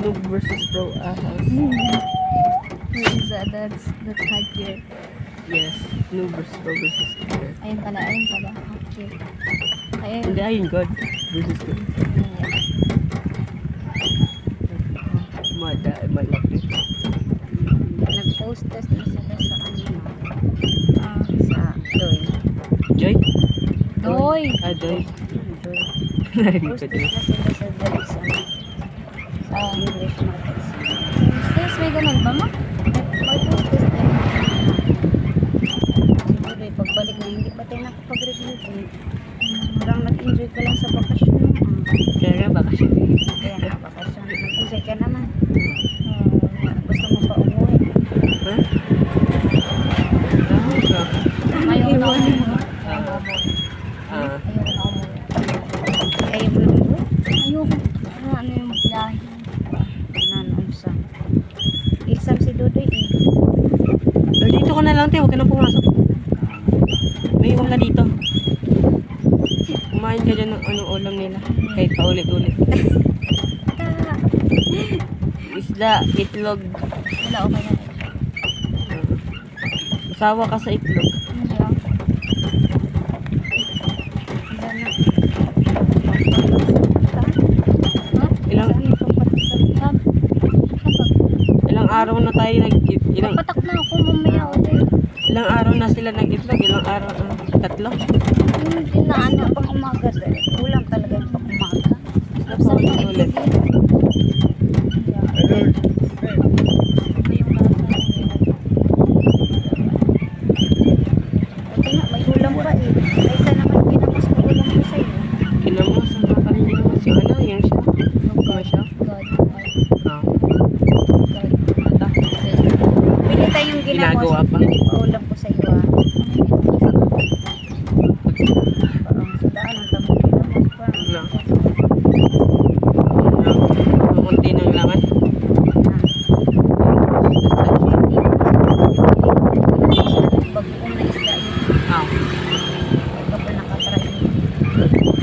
Noob versus Pro Ahas. Where is that? That's high tier. Yes, Noob versus Pro versus Tier. Ayun pala. Okay. Ayun. Hindi, ayun, God versus God. Malaki. Nag-post test na sila sa sa Doy. Joy? Doy! Joy. Doy. Narinig Post ko test din. na sila sa Doy sa English markets. Yes, may ganun ba ma? May post test na siguro pagbalik na hindi pa tayo nakapag-review. Parang nag-enjoy ka lang sa bakasyon mo. Kaya nga, baka siya. Kaya nga bakasyon. Nag-enjoy ka naman. Gusto mo pa umuwi. Ha? Ayaw na umuwi. Ah, Ayaw na umuwi. Ayaw mo lang umuwi? Ayoko. Ano yung magbiyahe? Nanonsa. Exam si Dudoy eh. so, dito ka na lang, te. Huwag ka na pumasok. May iwan ka dito. Kumain ka dyan ng anong ulam nila. Kahit paulit-ulit. Isda, itlog. Wala, okay na. Usawa ka sa itlog. Hindi ah. Ilang ilang araw na tayo ilang Patak na ako mamaya ulit. ilang araw na sila nag-itlog, ilang araw tatlo. Hindi na ano pang umaga dahil. Ulam talaga yung pang umaga. Paulit-ulit. Buti nga may ulam pa eh. Kaysa naman pinamas ko ulam ko sa iyo. Kinamos, ang kakain naman si ano, yung siya. Ano siya? God. Ah, God. Pili tayong ginamos. Ginagawa pa. Hindi pa ulam ko sa iyo ah. Parang sa daan ang tamang ginamos pa. no. Ang kunti ng laman. Bagong na isda yun. Ah, Ito pa nakatry.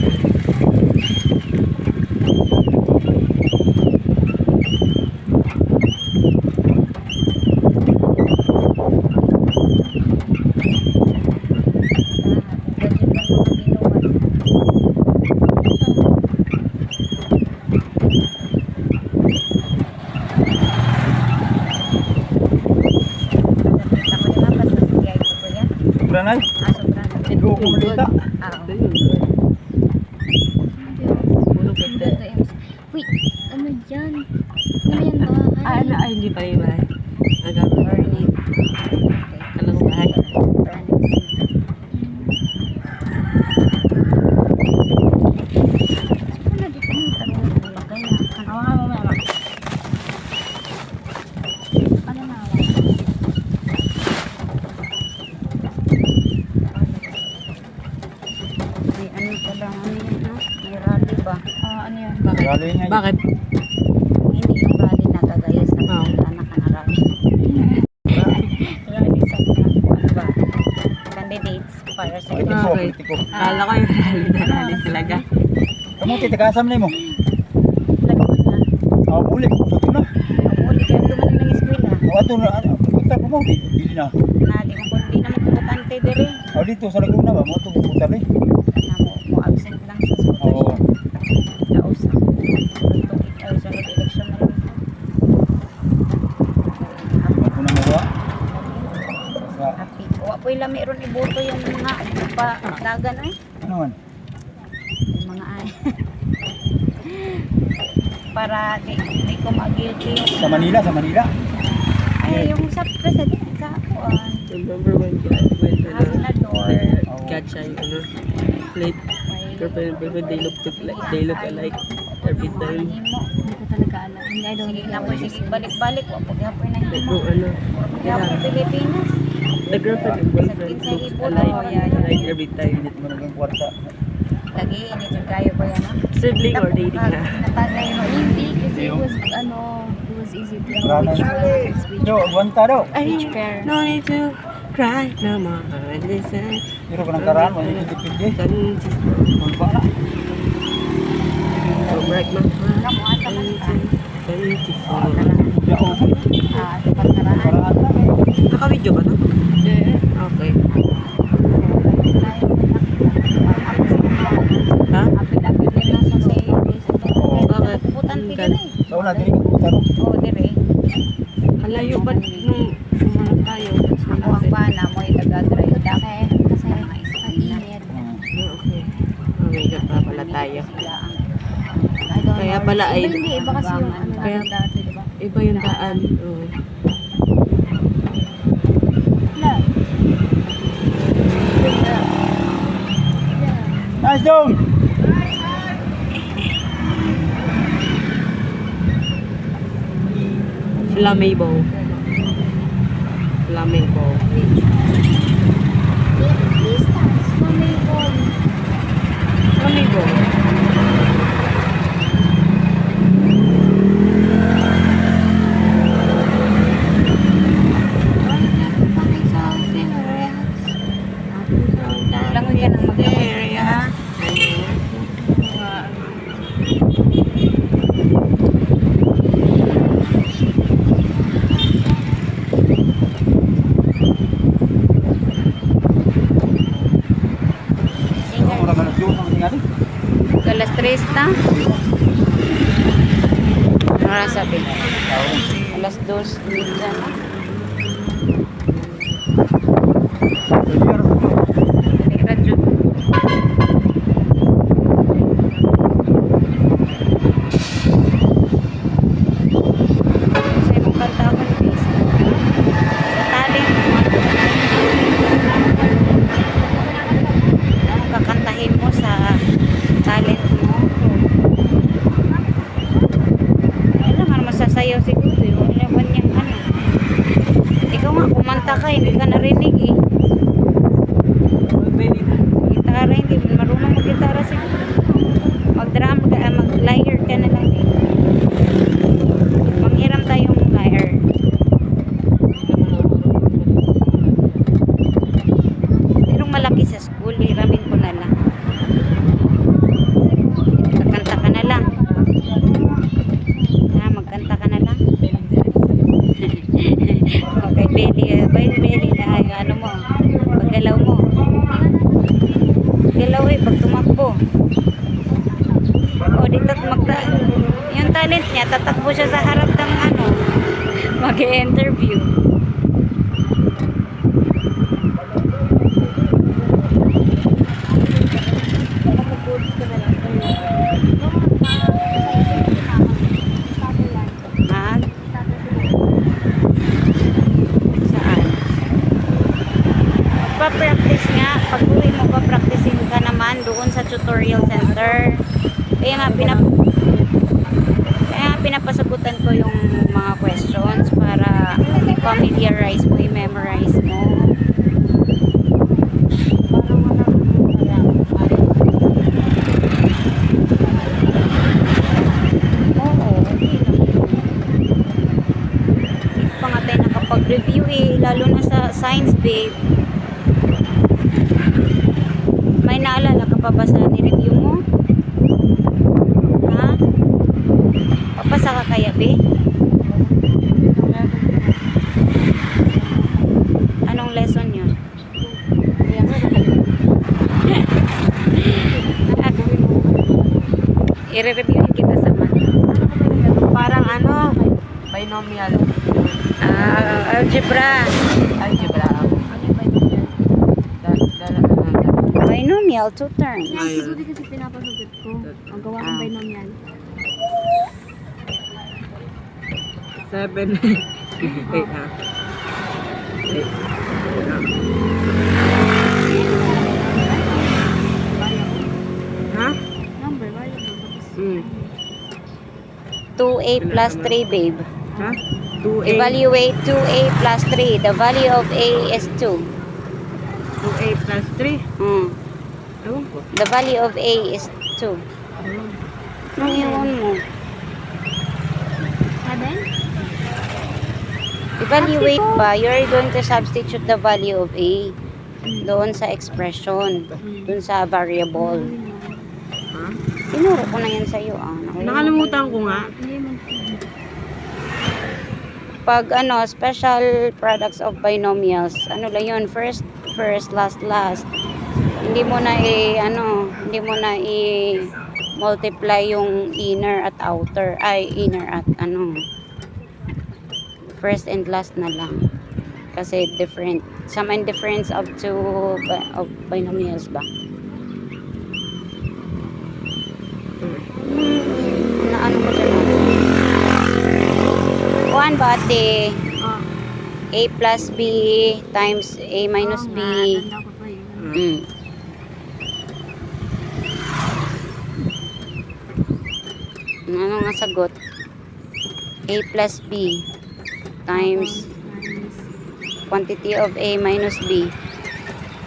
Ganyan lang mga ginawa. Nakita ko yung mapas sa siyay ko po yan. Sobrang ay. Sobrang. Ito ko malita. ito yun. Puno kita. Wait, ano yan? Ano yan bahay? Ay, hindi pa yung bahay. Nagkakaroon. Alam ko bahay. Ano na? May ano pa lang, ano yun, no? May rally ba? Ano yan? Bakit? Rally nga yun. Bakit? Hindi yung rally na gagaya sa Oo. mga anak na rally. Rally sa mga, ano ba? Candidates para sa Politiko, Okay. politiko. Akala ko yung rally na rally talaga. Kamu titikasam na mo. lagot na. Ulit. Ito na. Uli kayo tumanin ng eskwela. Ito na. Punta ko mo. Bili na. Na di mo kundi na magpukante dire. Dito sa Laguna ba? Mo ito pupunta rin. Na mo absent lang sa school. Oo. Taos na. Ay, sunod election na lang. Hindi ko na magawa. Sa, Happy. Wa po yung lami ron iboto yung mga dagan ay. ano man? Yung mga ay. Para di ko ma-guilty yung Sa Manila, sa Manila. ay yung sa president sa Remember when senador Gacha yung ano, late girlfriend and boyfriend, they look alike every time. Hindi ko talaga alam. Hindi, I don't Sige know. na po, sige balik-balik. Wa po gihapon na Like, himo. ano, Gihapon Pilipinas. the girlfriend and boyfriend looks alike every time. Hindi mo nagang kwarta. Lagi, ini dyan kayo ko yan. Sibling or dating na? Natagay mo. Hindi, kasi it was easy to know Rana. which one is which. Yo, aguanta daw. Which pair? No need to cry no more. Listen. Pero kung nagkaraan, wala yung dipindi. Tulpa na. So bright my heart. Kamu asa man ka? 24. Yaong. Pagkaraan. Paraan lang eh. Naka-video ba to? Okay. Ha? Apit-apit din lang sa series. Bakit? Puputan Ang pila gan- na eh. Sa una, dili ko pumunta ron. Oo, dire. Kalayo pa nung umarap tayo. Ang pana mo itag-drive da. Kasi Mainit. Okay. Okay, pa pala tayo. I don't Kaya know. pala ay Iba hindi, iba kasi yung ano Kaya- dati, di ba? iba yung daan. Oo. Nice dong! Flammable. Flammable. Distance, mamay Flammable. Langoy ka nang mag-langoy ha. Mura man ang doon ang tingali. Alas 3 na. Ano sabi? Alas 2 na. Radyo. Sa ibang kanta ako ni Bis. Sa talent mo. Ano kakantahin mo sa talent mo? Wala nga masasayaw siguro eh. Wala ba niyang ano? Ikaw nga kumanta ka, hindi ka narinig eh. Gitara, hindi mo marunong mag-gitara siguro. Mag-drum ka, mag-lyre ka na lang eh. Manghiram tayong lyre. Merong malaki sa school, hiramin ko na lang. Magkanta ka na lang. Ha, magkanta ka na lang. Okay, Belly na yung ano mo, paggalaw mo. Galaw eh, pag tumakbo. O, dito yung talent niya, tatakbo siya sa harap ng ano, mag-i-interview. Ha? Saan? Magpa-practice nga. Pag uwi mo, pa-practicein ka naman doon sa tutorial center. Kaya nga, pinapasagutan ko yung mga questions para i-familiarize mo, i-memorize mo. Oo. Pa nga tayo nakapag-review eh, lalo na sa science, babe. May naalala ka pa ba sa ni-review mo? Ha? Papasa ka kaya, be? Anong lesson yun? I-reviewin kita sa man. Parang ano, binomial. Algebra. Algebra. Binomial, 2 terms. Yan, siguro kasi pinapasagot ko. Ang gawa ng binomial. 7. Wait ha. Wait. Ha? Number, variable. Tapos, 2a plus 3, babe. Ha? 2A. Evaluate 2a plus 3. The value of a is 2. 2A plus 3. Ewan ko. The value of a is 2. Anong iwan mo? 7? Evaluate ba? You're going to substitute the value of a doon sa expression. Doon sa variable. Ha? Tinuro ko na yan sa'yo. Nakalimutan ko nga. Hindi man. pag ano, special products of binomials, ano lang yun, first, last, hindi mo na hindi mo na multiply yung inner at outer, inner at first and last na lang. Kasi different, sum and difference of of binomials ba? Na ano mo dyan? Kuhan ba ate? A plus B times A minus B. Ano nga sagot? A plus B times quantity of A minus B.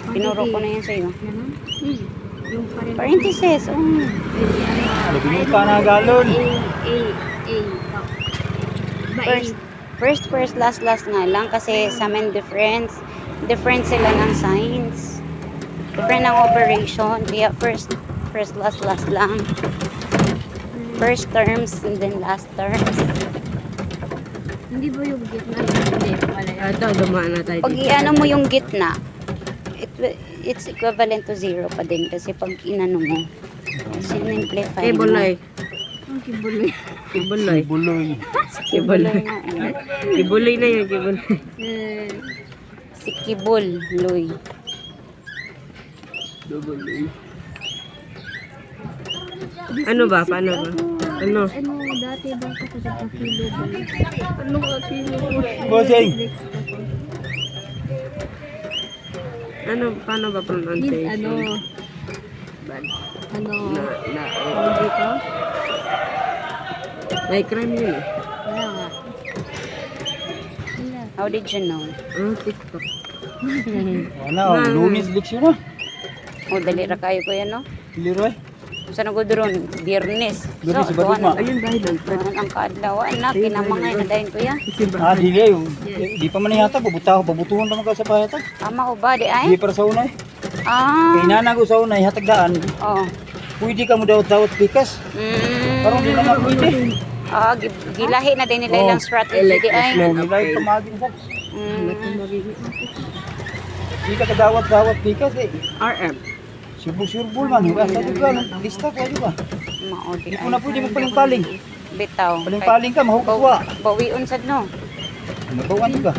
Pinuro ko na yan sa'yo. Yung Parentheses. Alabing ka na galon. First, last nga lang kasi sum and difference. Different sila ng signs. Different ng operation. Kaya first, last lang. First terms and then last terms. Hindi ba yung gitna? Hindi, wala yan. Ito, dumaan na tayo Pag iano mo yung gitna, it's equivalent to 0 pa din kasi pag inano mo, sinimplify mo. Kibulay. Ang kibuloy. Kibulay. Buloy. Kibulay. Kibulay na yan, kibulay. Si Kibul, Loy. Ano ba? Paano ba? Ano? Ano, dati ba ako sa kilo ba? Ano ba kilo? Bossing. Ano? Paano ba Is pronunciation? ano, Bad. ano, Na. dito? May crime yun eh. Wala nga. Wala. How did you know? TikTok. Ano, lunes leksyon na. O, dali ra kayo ko yan, no? Leroy. Saan ako doon? Biyernes. Biyernes, So, iba doon ma. Ayun dahil lang. doon ang kaadlaw. Anak, kinamangay na dahil ko yan. Dili. Di pa man yata, pabutuhan pa man ka sa payatag. Tama ko ba, di Di ay? para sa unay. Ah, Kay nanago sa unay, hatagdaan. oh. Pwede ka mo dawat pikas. Parang di naman pwede. Gilahi na din nila Oh, ilang strategy, di ay. Nilay pamagin sa. Di ka kadawat-dawat pikas eh. RM. Surbul-surbul man. Huwag sa duga. Lista ka, di ba? Mao, di Di ay. ko na pwede magpaling-paling. Bitaw. Paling-paling ka, mahukwa. Bawiun sad no. Nabawan di ba?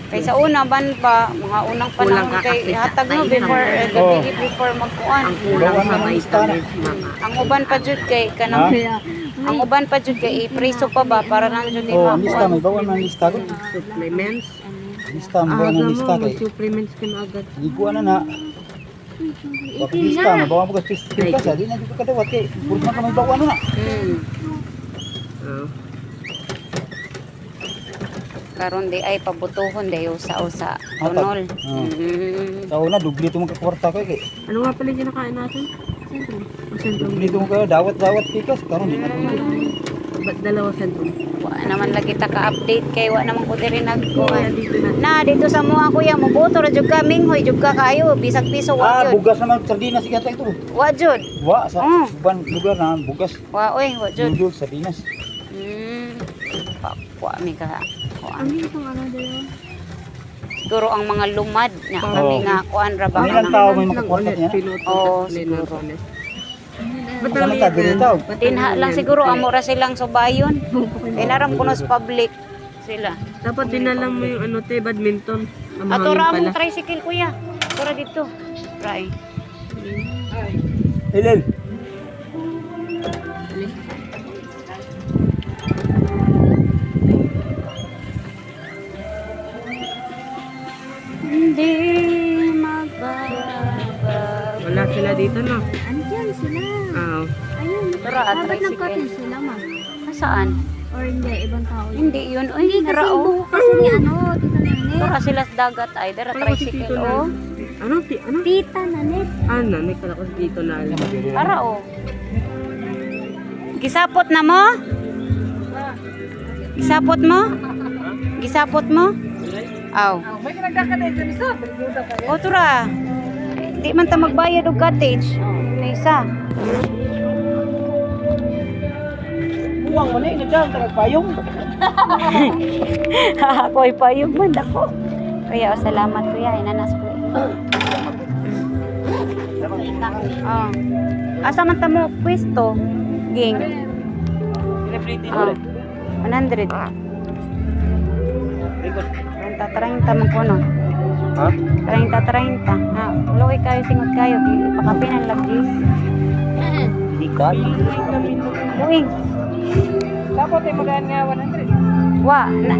Kay sa una ban pa, mga unang panahon Kulang ka kay kasi sa hatag no time. before Oh. gabi before magkuan. Ang kulang Bawan sa ng vitamins, mama. Ang uban pa jud kay kanang Kaya, ang uban pa jud kay ipreso pa ba para nang jud Oh, lista. makuan. May bawan ng lista ko. Supplements. Lista, may bawan Aga ng mo, lista kay. supplements ka na agad. Hindi ko na. Wag lista, mabawan mo ka pikas. Di na di ko kadawat kay. Puro man ka may bawan na. Oh. Karon di ay pabutuhon di usa-usa Hatag. tunol. Oh. Sa una, dublito mo ka kwarta ko kay. Ano nga pala yung kinakain natin? Sentrum. Dublito mo ka dawat-dawat pikas. Karon di na pwede. Ba't dalawa sentrum? Wa naman lagi ta ka-update kay wa naman ko diri Kaya nagkuan. dito na. Na dito sa mga kuya mo buto ra jud ka minghoy jud ka kayo bisag piso wa jud. Bugas naman sardinas sigata ito. Wa jud. Wa sa Oh. uban lugar na bugas. Wa oy wa jud. Noodles sardinas. Pakwa mi ka. ang itong ano dito? Siguro ang mga lumad nga Oo. kami nga kuan ra ba Ang ilang nga. tao may Lang makakwarta ulit, niya. pinuto. Oo, Ulit, siguro. ulit. Sama ka ganito. Tinha lang siguro amo ra silang subayon. Kay naram kuno sa public sila. Dapat dinalang mo yung ano te, badminton. Ang Ato mahangin ra pala. among tricycle kuya. Ato ra dito. Try. Hilel. Hindi magbabago. Wala sila dito no. Andyan sila. Ah, Ayun. Tara, Dapat tricycle. nagkatin sila, ma. Saan? Or hindi, ibang tao yun. Hindi yun. Uy, Hindi kasi narao. buhok kasi ni ano, tita Nanet. Tara sila sa dagat ay. Dara parang si tricycle Tito na. oh. Ano? Ano? Tita Nanet. Ah, nanay pala ko si Tito na. Ara oh. Gisapot na mo? Gisapot mo? Gisapot mo? Aw. May nagkaka na dyan isa. O tura. Di man ta magbayad og cottage. May isa. Buwang mo na eh, nandiyan, tagagpayong. Ako'y payong man ako. Kaya salamat kuya, inanas ko. Oh. Asa man ta mo pwesto? Ging. Oh. 100. Tatarang man ko no. Ha? 30. Ha, uloy kayo singot kayo, ipakapinan lang dis. Hindi ka. Uing. Dapat ay magaan nga 100. Wa na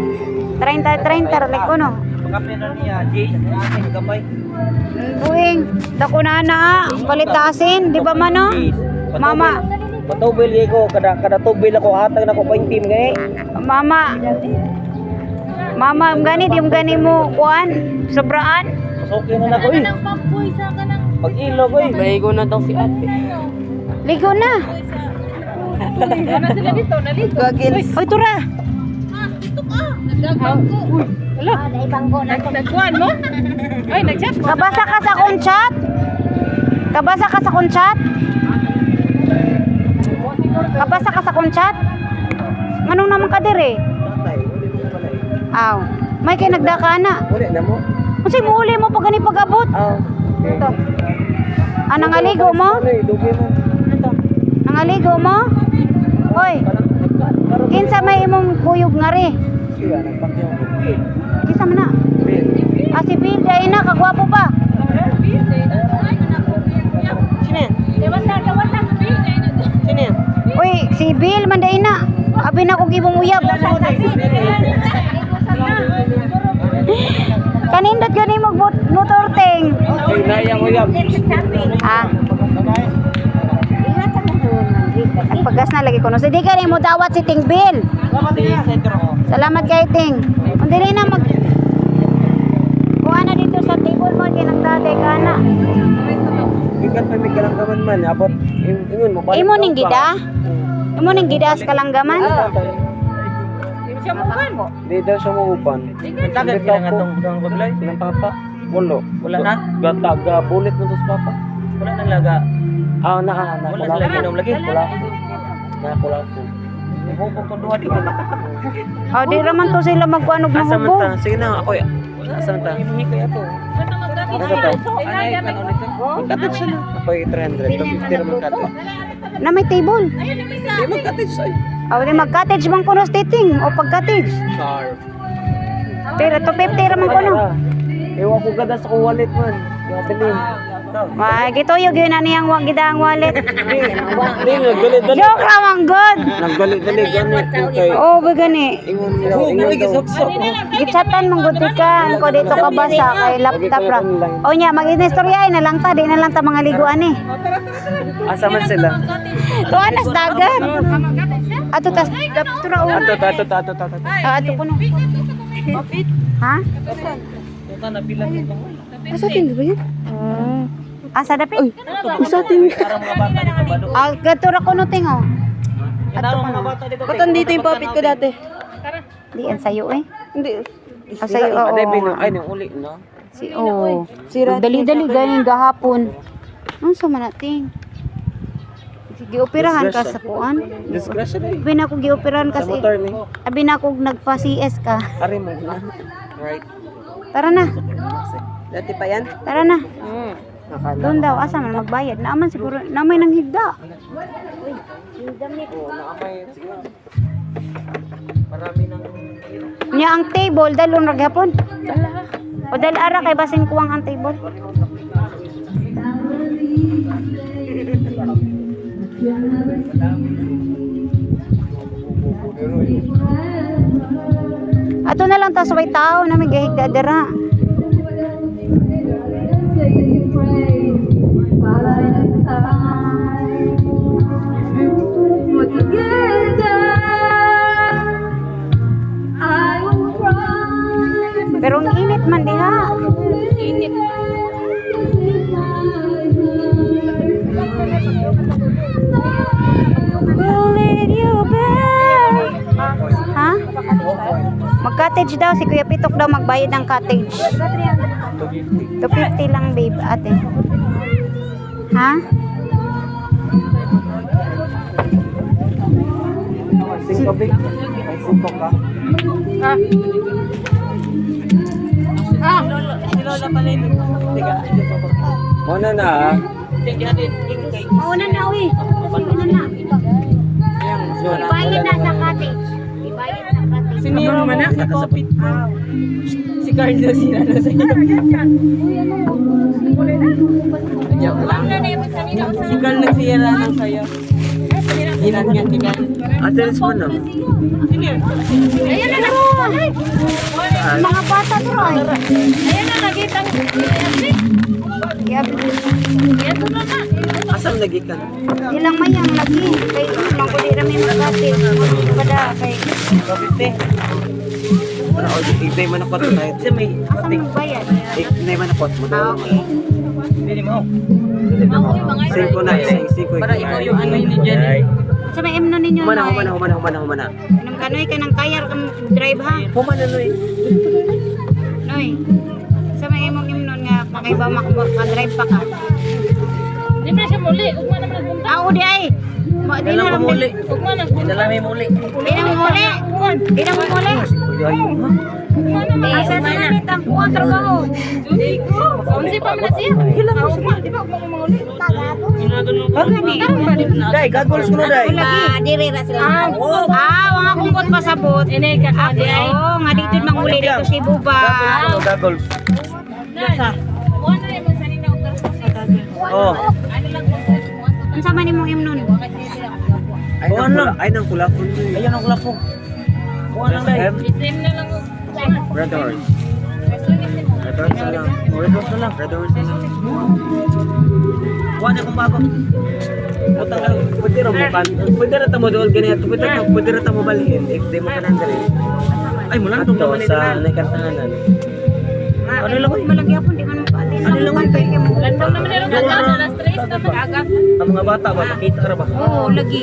30 ralik ko no. Pagkapinan niya, Jay, ang gamay. Uing, dako na balitasin, di ba man no? Mama, Patubil ko, kada tubil ako, hatag na ko pa yung team gani. Mama, gani di gani mo kuan, sobraan. Pasukin na ako eh. Pag-ilo ko eh. Bahigo na daw si ate. Ligo na. Ano sila dito? Nalito. Gagils. Oy, tura. Nagkuhan mo? Ay, nag-chat mo? Kabasa ka sa akong chat? Kabasa ka sa akong chat? Kabasa ka sa akong chat? Anong naman ka dire? Aw. May kay nagdaka na. Uli na mo. Kasi muuli mo pag gani pag-abot. Ito. Ah, nangaligo mo? Dugi mo. Nangaligo mo? Oy. Kinsa may imong kuyog nga ri? Siya, nagpakyaw ko. Kinsa man na? Ah, si Bill, dahil na, kagwapo pa. Sino yan? Sino yan? Uy, si Bill, manday na. Abi na kong ibong uyab. Kanindot gani motor ting. Ay, nayang uyab. Ah. Nagpagas na lagi ko. No, hindi ka rin mo dawat si Ting Bill. Salamat kay Ting. Kung dili na mag... Kuha na dito sa table mo, kinagtatay ka na. Ikan pa may kalanggaman man. Abot, ingon mo. Imo ning gida? Imo ning gida sa kalanggaman? Siya mo kan? Di daw siya maupan. Tagal ka nga itong baglay? Silang papa. Wala. Wala na? Gataga, bulit mo to sa papa. Wala nang laga. Ah, na. Wala sa lagi nung lagi. Wala. Nakula ko. Hubog ko duha di ko. Oh, di raman to sila magkuanog ng Asa man hubog. ta? Sige na ako. Asa man ta? Hinihi kaya to. Ano to? Ay, kan ulit. Magkatid siya na. Ako 800. 250 naman kato. Na may table. Di magkatid siya. Oh, di mag-cottage bang kuno stating o pag-cottage. Sharp. Pero 250 raman kuno. Ewan ko gada sa kong wallet man. Gabilin. Wah, gito yung yun na niyang gidang wallet. Hindi, naggalit-galit. Joke lang ang good. Naggalit-galit. Ganit. Okay. Oh, bagani. Ingon nila. Ingon daw. Gitsatan mong good ka. Ko dito ka basa kay laptop ra. O nya, mag-inistorya na lang ta. Di na lang ta mga liguan eh. Asa man sila? Tuanas dagat. Ato tas tura o. Ato. Ato kuno. Ha? Ito na bilang ito. Asa tingin ba yan? Asa dapit? Asa tingin? Para mga bata dito balo. Ah, gatura kuno tingo. Para mga bata dito. Ba't andito yung papit ko dati? Di an sayo eh. Hindi. Ah, sayo oo. Ay, nang uli, no? Si oh. Sira. Dali-dali ganing gahapon. Ano sa manating? Gioperahan ka sa kuan? Discretion eh. Abi na ko gioperahan Sa kasi motor ni. abi na ko nagpa-CS ka. Ari mo na. Right. Tara na. Dati pa yan? Tara na. Nakala. Doon daw asa man magbayad. Naaman siguro namay nang higda. Oo, nakamay. Sige. Marami nang... Nya ang table dalon ra gapon. O dal ara kay basin kuwang ang table. Ato na lang ta sa way tao na may gahigda dira. Pero ang init man diha. Init. We'll lead you back. Ha? Mag-cottage daw si Kuya Pitok daw magbayad ng cottage. 250 lang babe ate. Ha? Gabi. Ay, suntok ka. Si Lola pala yun. Tiga, ito pa ba? Muna na ha. Mauna na, uwi. Mauna na. Ibayad na sa cottage. Ibayad sa cottage. Sinira mo na, nakasapit ka. Si Carlo sila na sa iyo. Joke lang. Si Carl nagsira na sa'yo. Inangat ni Carl. Ateres mo na. Ayan na lang. Mga bata to ay. Ayan na, nagitang. Ito na na. Asam lagi ka? Ilang mayang lagi. Kay lang ko di rami magati. Pada kay Kapite. Para o igday man ako tayo. Kasi may asa mo bayad? Igday man ako mo. Ah, okay. pili mo. Singko na, singko. Para ikaw yung ano yun dyan eh. Sa may emno ninyo Humana, Noy. humana. Nang kanoy ka ng kayar kang drive ha. Humana no eh. Noy. Sa may emong emnon nga makaiba makadrive pa ka. Di ba siya muli? Ugma naman nagpunta. Ah, di ay. Di Dala na mo muli. Ugma na. Dala may muli. Di na mo muli. Di na mo muli. Asa na nit ang kuha trabaho. Judy ko. Unsi pa man siya. Ugma. Di ba ugma mo muli? Dai, gagols ko na dai. Diri ra sila. Wala akong pasabot. Ini ka ka di ay. Oo, nga dito manguli dito si Buba. Gagols. Ano naman sa nina ugas ko siya. Oh. Ano lang mo? Unsa man imong imnon? Ay nang kulakon. Ayun ang kulapong. Kuha lang dai. Isim na lang. Red horse. Red horse na lang. Redos na lang. Red horse na lang. Kuha na kung bago. Utang lang. Pwede rin mo kan. Pwede rin tamo doon ganito. Pwede rin tamo balhin. If di mo ka nang dali. Ay, mula itong Ato naman sa ito. naikantahanan. Ano lang malagi apon di man paali. Ano lang man kay mo. Landong naman nila ka alas 3 na mag-agap. Ang mga bata ba, makita ra ba? Oo, lagi.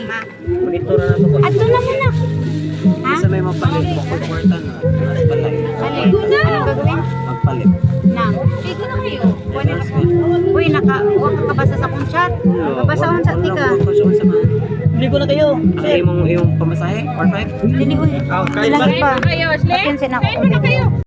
Monitor na ito. Adto na muna. Ha? Isa may mapalit mo kwarta na. Mas balay. Ali. Anong gagawin? Magpalit. Nang. Sige na kayo. Uy, wa ka kabasa sa kong chat. Kabasa on sa tika. Bili ko na kayo. Ang imong pamasahe? 4-5? Dili uy. Kain Ilang ba? pa. Kayo, Ashley. Atin sin ako. Kain mo na kayo.